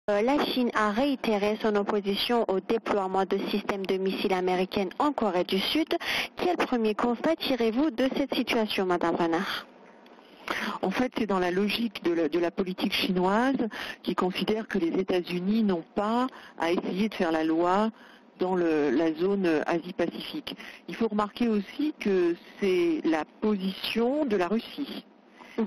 La Chine a réitéré son opposition au déploiement de systèmes de missiles américains en Corée du Sud. Quel premier constat tirez-vous de cette situation, Madame Renard? En fait, c'est dans la logique de la politique chinoise qui considère que les États-Unis n'ont pas à essayer de faire la loi dans la zone Asie-Pacifique. Il faut remarquer aussi que c'est la position de la Russie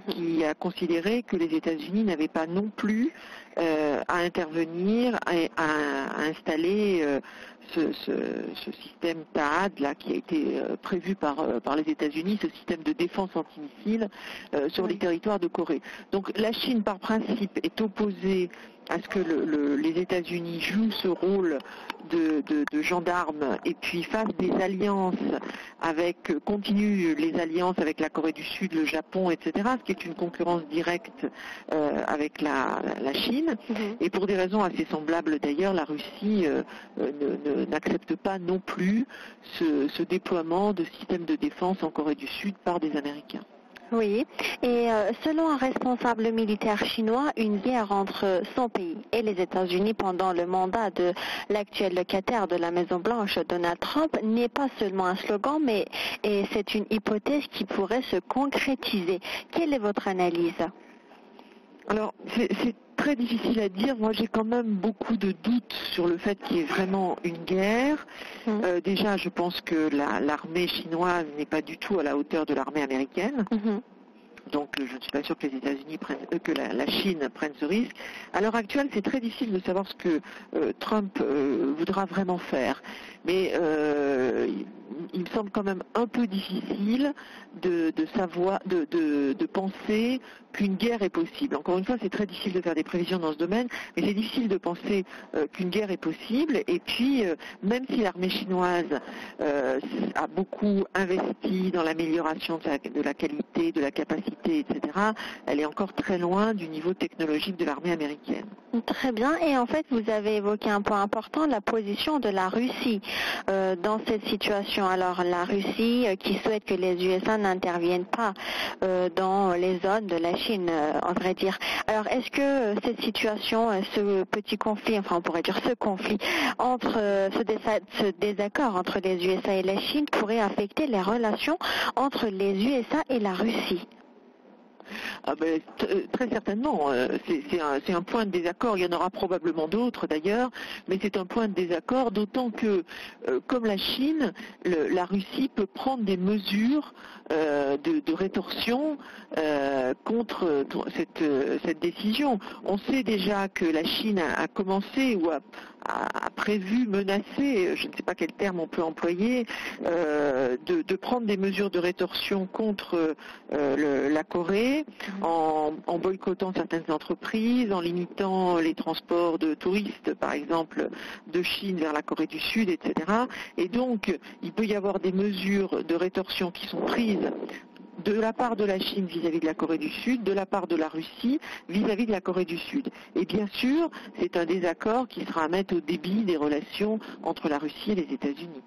qui a considéré que les États-Unis n'avaient pas non plus à intervenir, à installer ce système THAAD là, qui a été prévu par les États-Unis, ce système de défense antimissile sur les territoires de Corée. Donc la Chine, par principe, est opposée à ce que les États-Unis jouent ce rôle de gendarme et puis fassent des alliances continuent les alliances avec la Corée du Sud, le Japon, etc., ce qui est une concurrence directe avec la Chine. Et pour des raisons assez semblables d'ailleurs, la Russie n'accepte pas non plus ce déploiement de systèmes de défense en Corée du Sud par des Américains. Oui, et selon un responsable militaire chinois, une guerre entre son pays et les États-Unis pendant le mandat de l'actuel locataire de la Maison-Blanche, Donald Trump, n'est pas seulement un slogan, mais c'est une hypothèse qui pourrait se concrétiser. Quelle est votre analyse? Alors, c'est très difficile à dire. Moi, j'ai quand même beaucoup de doutes sur le fait qu'il y ait vraiment une guerre. Déjà, je pense que l'armée chinoise n'est pas du tout à la hauteur de l'armée américaine. Donc, je ne suis pas sûre que les États-Unis que la Chine prenne ce risque. À l'heure actuelle, c'est très difficile de savoir ce que Trump voudra vraiment faire. Mais il me semble quand même un peu difficile de penser qu'une guerre est possible. Encore une fois, c'est très difficile de faire des prévisions dans ce domaine, mais c'est difficile de penser qu'une guerre est possible. Et puis, même si l'armée chinoise a beaucoup investi dans l'amélioration de la qualité, de la capacité, etc., elle est encore très loin du niveau technologique de l'armée américaine. Très bien. Et en fait, vous avez évoqué un point important, la position de la Russie dans cette situation. Alors, la Russie qui souhaite que les USA n'interviennent pas dans les zones de la Chine, on devrait dire. Alors, est-ce que cette situation, ce petit conflit, enfin on pourrait dire ce conflit, ce désaccord entre les USA et la Chine pourrait affecter les relations entre les USA et la Russie? Très certainement, c'est un point de désaccord, il y en aura probablement d'autres d'ailleurs, mais c'est un point de désaccord, d'autant que, comme la Chine, la Russie peut prendre des mesures de rétorsion contre cette décision. On sait déjà que la Chine a commencé ou a prévu, menacé, je ne sais pas quel terme on peut employer, de prendre des mesures de rétorsion contre la Corée en boycottant certaines entreprises, en limitant les transports de touristes, par exemple, de Chine vers la Corée du Sud, etc. Et donc, il peut y avoir des mesures de rétorsion qui sont prises de la part de la Chine vis-à-vis de la Corée du Sud, de la part de la Russie vis-à-vis de la Corée du Sud. Et bien sûr, c'est un désaccord qui sera à mettre au débit des relations entre la Russie et les États-Unis.